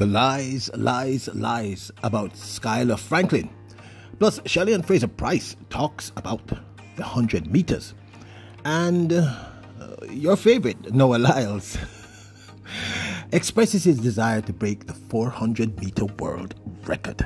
The lies about Skyler Franklin. Plus, Shellyann Fraser-Pryce talks about the 100 meters. And your favorite, Noah Lyles, expresses his desire to break the 400-meter world record.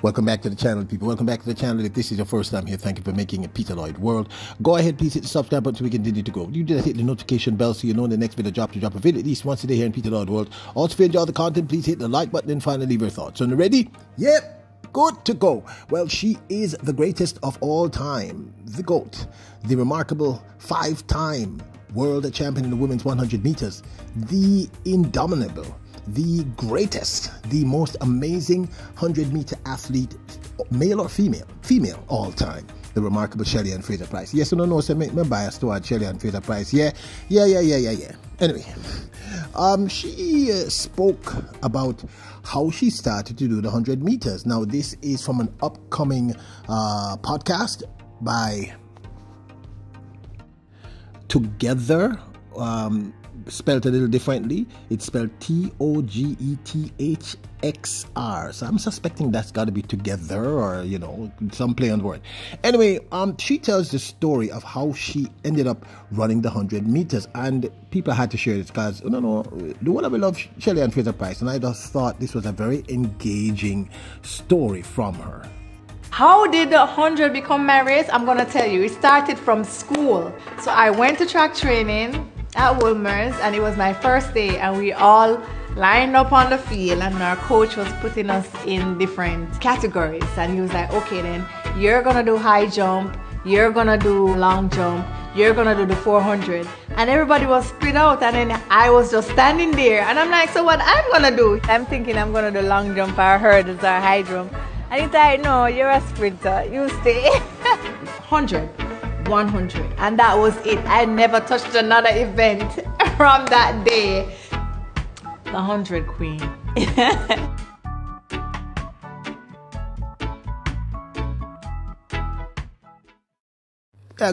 Welcome back to the channel, people. Welcome back to the channel. If this is your first time here, thank you for making it Peter Lloyd World. Go ahead, please hit the subscribe button so we continue to grow. You do that, hit the notification bell so you know when the next video drop to drop a video at least once a day here in Peter Lloyd World. Also, if you enjoy the content, please hit the like button and finally leave your thoughts. So, ready? Yep. Good to go. Well, she is the greatest of all time, the GOAT, the remarkable 5-time world champion in the women's 100 meters, the indomitable, the greatest, the most amazing 100-meter athlete, male or female all time, the remarkable Shellyann Fraser-Pryce. Yes or no, so my bias toward Shellyann Fraser-Pryce. Yeah. Anyway, she spoke about how she started to do the 100 meters. Now, this is from an upcoming podcast by Together, spelled a little differently. It's spelled Together. So I'm suspecting that's got to be together, or some play on word. Anyway, she tells the story of how she ended up running the 100 meters, and people had to share this because the one I love Shellyann Fraser-Pryce, and I just thought this was a very engaging story from her. How did the 100 become my race? I'm gonna tell you. It started from school. So I went to track training at Wilmer's, and it was my first day, and we all lined up on the field, and our coach was putting us in different categories, and he was like, okay, then you're gonna do high jump, you're gonna do long jump, you're gonna do the 400, and everybody was split out, and then I was just standing there, and I'm like, so what I'm gonna do? I'm thinking I'm gonna do long jump or hurdles or high jump, and he's like, no, you're a sprinter, you stay. 100, 100, and that was it. I never touched another event from that day. The 100 queen.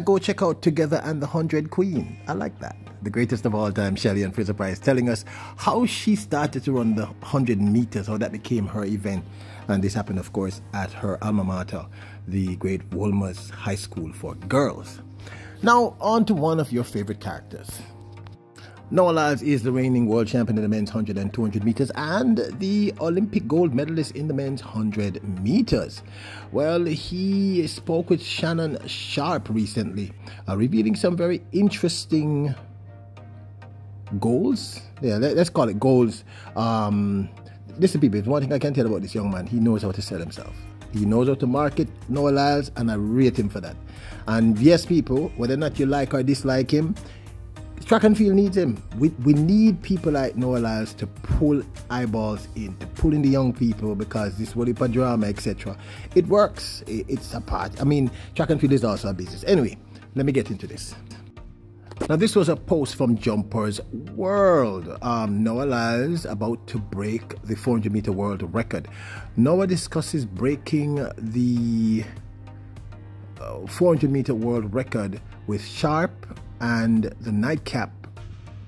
Go check out Together and the 100 Queen. I like that. The greatest of all time, Shellyann Fraser-Pryce, telling us how she started to run the 100 meters, how that became her event. And this happened, of course, at her alma mater, the great Wolmer's High School for Girls. Now, on to one of your favorite characters. Noah Lyles is the reigning world champion in the men's 100 and 200 meters and the Olympic gold medalist in the men's 100 meters. Well, he spoke with Shannon Sharp recently, revealing some very interesting goals. Yeah, let's call it goals. Listen, people, one thing I can tell about this young man, he knows how to sell himself. He knows how to market Noah Lyles, and I rate him for that. And yes, people, whether or not you like or dislike him, track and field needs him. We need people like Noah Lyles to pull eyeballs in, to pull in the young people, because this Wally drama, etc. It works. It's a part. I mean, track and field is also a business. Anyway, let me get into this. Now, this was a post from Jumpers World. Noah Lyles about to break the 400-meter world record. Noah discusses breaking the 400-meter world record with Sharp and the Nightcap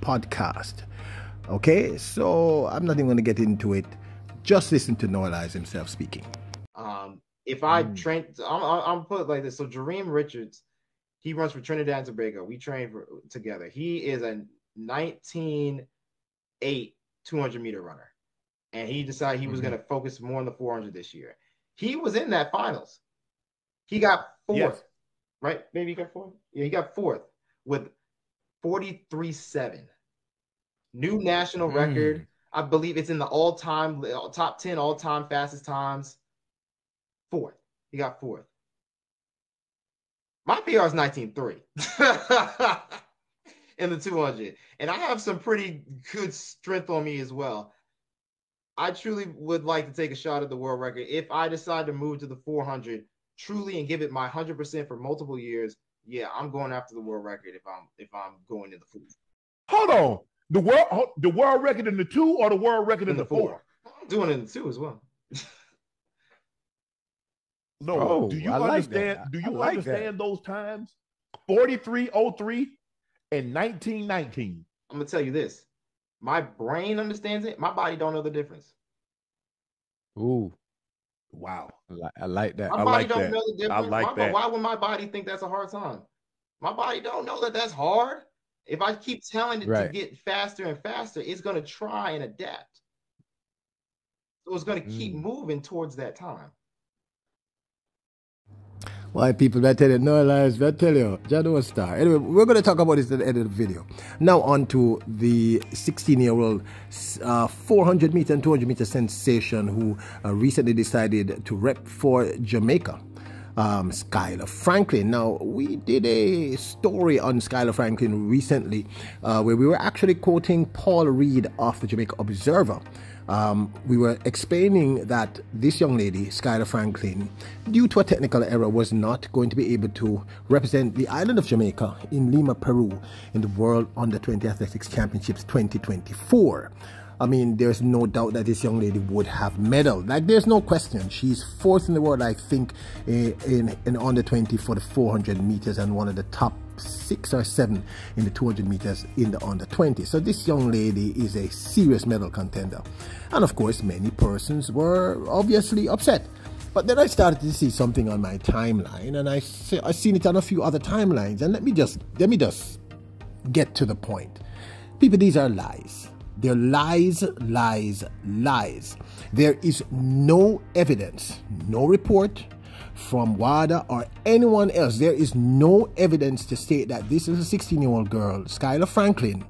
podcast. Okay, so I'm not even going to get into it. Just listen to Noah Lyles himself speaking. If I train, I'm put it like this. So Jareem Richards, he runs for Trinidad and Tobago. We train together. He is a 19.8 200-meter runner, and he decided he was going to focus more on the 400 this year. He was in that finals. He got fourth, yes. Right? Maybe he got fourth. Yeah, he got fourth with 43.7. New national record. I believe it's in the all-time top 10 all-time fastest times. Fourth. He got fourth. My PR is 19.3 in the 200. And I have some pretty good strength on me as well. I truly would like to take a shot at the world record. If I decide to move to the 400 truly and give it my 100% for multiple years, yeah, I'm going after the world record if I'm going to the 4. Hold on. The world record in the 2 or the world record in the 4? I'm doing it in the 2 as well. No, do you understand? Do you understand those times? 43.03 and 19.19. I'm gonna tell you this: my brain understands it. My body don't know the difference. Ooh. Wow. I like that. My I body like don't that. know the difference. I like that. Why would my body think that's a hard time? My body don't know that that's hard. If I keep telling it to get faster and faster, it's going to try and adapt. So it's going to keep moving towards that time. Why people, I tell you, no lies, I tell you, Jado Star. Anyway, we're going to talk about this at the end of the video. Now on to the 16-year-old 400 meter and 200 meter sensation who recently decided to rep for Jamaica. Skyler Franklin. Now, we did a story on Skyler Franklin recently where we were actually quoting Paul Reed of the Jamaica Observer. We were explaining that this young lady, Skyler Franklin, due to a technical error, was not going to be able to represent the island of Jamaica in Lima, Peru in the World Under-20 Athletics Championships 2024. I mean, there's no doubt that this young lady would have medaled. Like, there's no question. She's fourth in the world, I think, in under 20 for the 400 meters and one of the top 6 or 7 in the 200 meters in the under 20. So this young lady is a serious medal contender. And of course, many persons were obviously upset. But then I started to see something on my timeline, and I seen it on a few other timelines. And let me just get to the point. People, these are lies. They're lies, lies, lies. There is no evidence, no report from WADA or anyone else. There is no evidence to state that this is a 16-year-old girl, Skyler Franklin,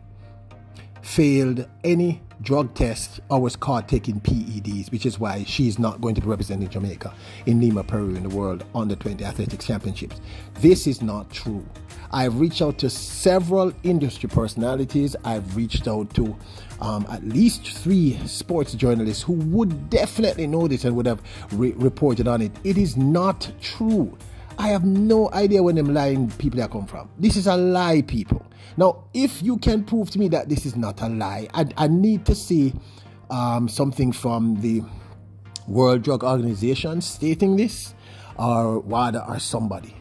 failed any drug test or was caught taking PEDs, which is why she's not going to be representing Jamaica in Lima, Peru in the World Under-20 Athletics Championships. This is not true. I've reached out to several industry personalities. I've reached out to at least 3 sports journalists who would definitely know this and would have reported on it. It is not true. I have no idea where them lying people are come from. This is a lie, people. Now, if you can prove to me that this is not a lie, I need to see something from the World Drug Organization stating this, or WADA or somebody.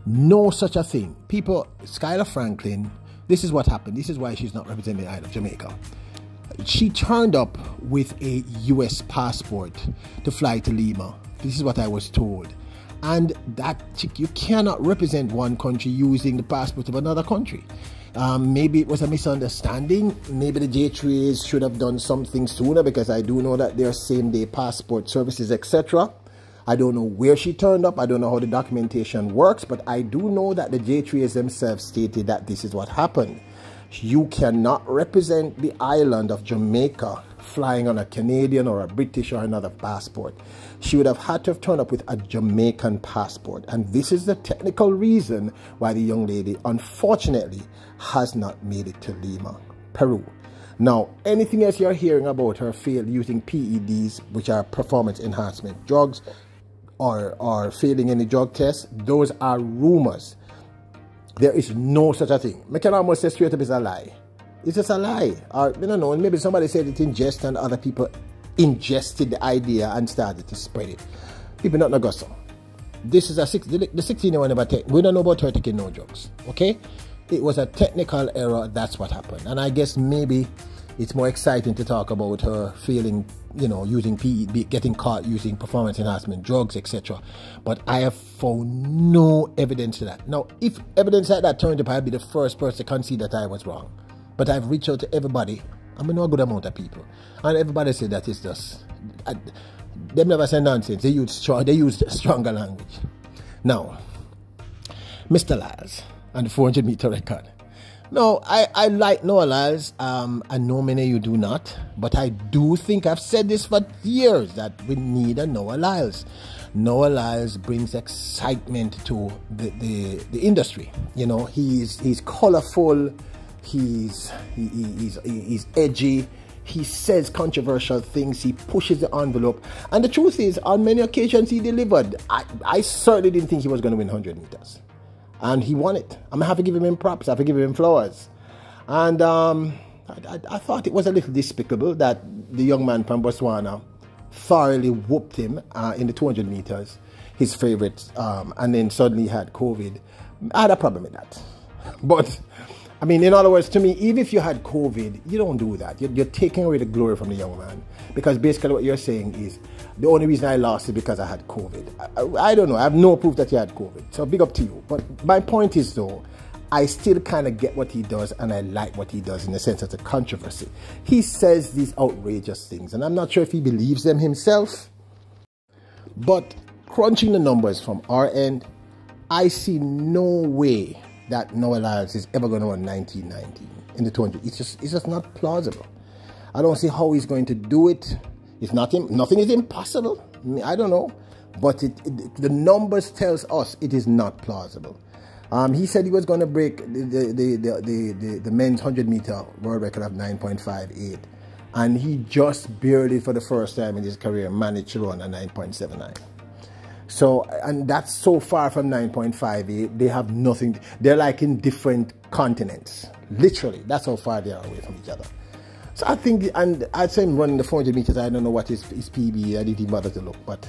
No such a thing. People, Skyler Franklin, this is what happened. This is why she's not representing the island of Jamaica. She turned up with a US passport to fly to Lima. This is what I was told. And that chick, you cannot represent one country using the passport of another country. Maybe it was a misunderstanding. Maybe the J3s should have done something sooner, because I do know that there are same-day passport services, etc. I don't know where she turned up. I don't know how the documentation works, but I do know that the J3s themselves stated that this is what happened. You cannot represent the island of Jamaica flying on a Canadian or a British or another passport. She would have had to have turned up with a Jamaican passport. And this is the technical reason why the young lady, unfortunately, has not made it to Lima, Peru. Now, anything else you're hearing about her failed using PEDs, which are performance enhancement drugs, or failing any drug tests, those are rumors. There is no such a thing. I can almost say straight up it's a lie. It's just a lie. Or, I don't know, maybe somebody said it in jest and other people ingested the idea and started to spread it. People not know so. This is the 16-year-old never take. We don't know about her taking no drugs. Okay? It was a technical error. That's what happened. And I guess maybe it's more exciting to talk about her failing, you know, using PED, getting caught using performance enhancement drugs, etc. But I have found no evidence to that. Now, if evidence like that turned up, I'd be the first person to concede that I was wrong. But I've reached out to everybody. I know a good amount of people, and everybody said that it's just they never say nonsense. They use stronger language. Now, Mr. Lyles and the 400 meter record. No, I like Noah Lyles. I know many of you do not, but I do think I've said this for years that we need a Noah Lyles. Noah Lyles brings excitement to the industry. You know, he's colorful. He's edgy. He says controversial things. He pushes the envelope. And the truth is, on many occasions, he delivered. I certainly didn't think he was going to win 100 meters. And he won it. I'm going to have to give him props. I have to give him flowers. And I thought it was a little despicable that the young man from Botswana thoroughly whooped him in the 200 meters, his favorite, and then suddenly he had COVID. I had a problem with that. But I mean, in other words, to me, even if you had COVID, you don't do that. You're taking away the glory from the young man. Because basically what you're saying is, the only reason I lost is because I had COVID. I don't know. I have no proof that he had COVID. So big up to you. But my point is, though, I still kind of get what he does, and I like what he does in the sense of the controversy. He says these outrageous things, and I'm not sure if he believes them himself. But crunching the numbers from our end, I see no way that Noah Lyles is ever going to run 1919 in the 200. It's just not plausible. I don't see how he's going to do it. It's nothing is impossible. I don't know, but the numbers tells us it is not plausible. He said he was going to break the men's 100-meter world record of 9.58, and he just barely, for the first time in his career, managed to run a 9.79. So, and that's so far from 9.58. They have nothing. They're like in different continents. Literally, that's how far they are away from each other. So I think, and I'd say him running the 400 meters, I don't know what his PB, I didn't even bother to look, but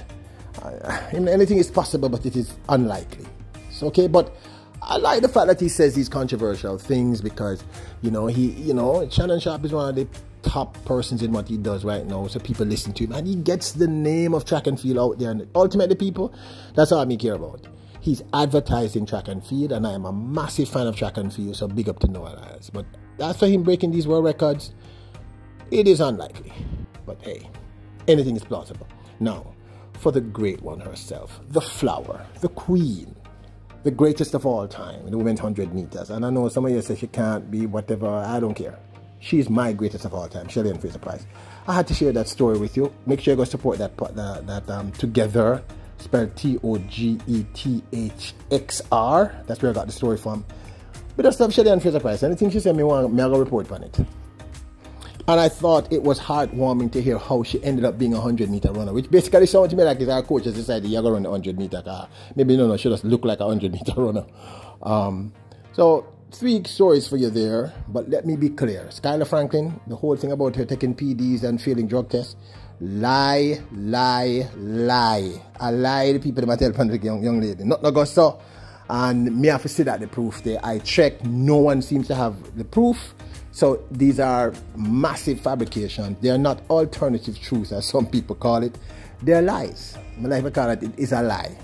anything is possible, but it is unlikely. So, okay, but I like the fact that he says these controversial things because, Shannon Sharpe is one of the top persons in what he does right now, so people listen to him, and he gets the name of track and field out there, and ultimately, people, that's all I care about. He's advertising track and field, and I am a massive fan of track and field, so big up to Noah Lyles. But as for him breaking these world records, it is unlikely. But hey, anything is plausible. Now, for the great one herself, the flower, the queen, the greatest of all time in the women's 100 meters. And I know some of you say she can't be whatever, I don't care. She's my greatest of all time, Shellyann Fraser-Pryce. I had to share that story with you. Make sure you go support that Together, spelled Together. That's where I got the story from. But that's Shellyann Fraser-Pryce. Anything she said, me want to report on it. And I thought it was heartwarming to hear how she ended up being a 100-meter runner, which basically sounded to me like if our coach has decided you're going to run the 100-meter car. Maybe no, she just look like a 100-meter runner. So 3 stories for you there, but let me be clear. Skyler Franklin, the whole thing about her taking PDs and failing drug tests, lie. I lie to people that might tell the young lady. Not go so. And me have to see that the proof there. I checked, no one seems to have the proof. So these are massive fabrications. They are not alternative truths, as some people call it. They're lies. My life I call it is a lie.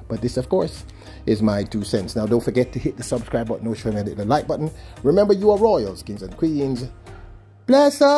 But this, of course, is my 2 cents. Now, don't forget to hit the subscribe button, hit the like button. Remember, you are royals, kings and queens. Bless up.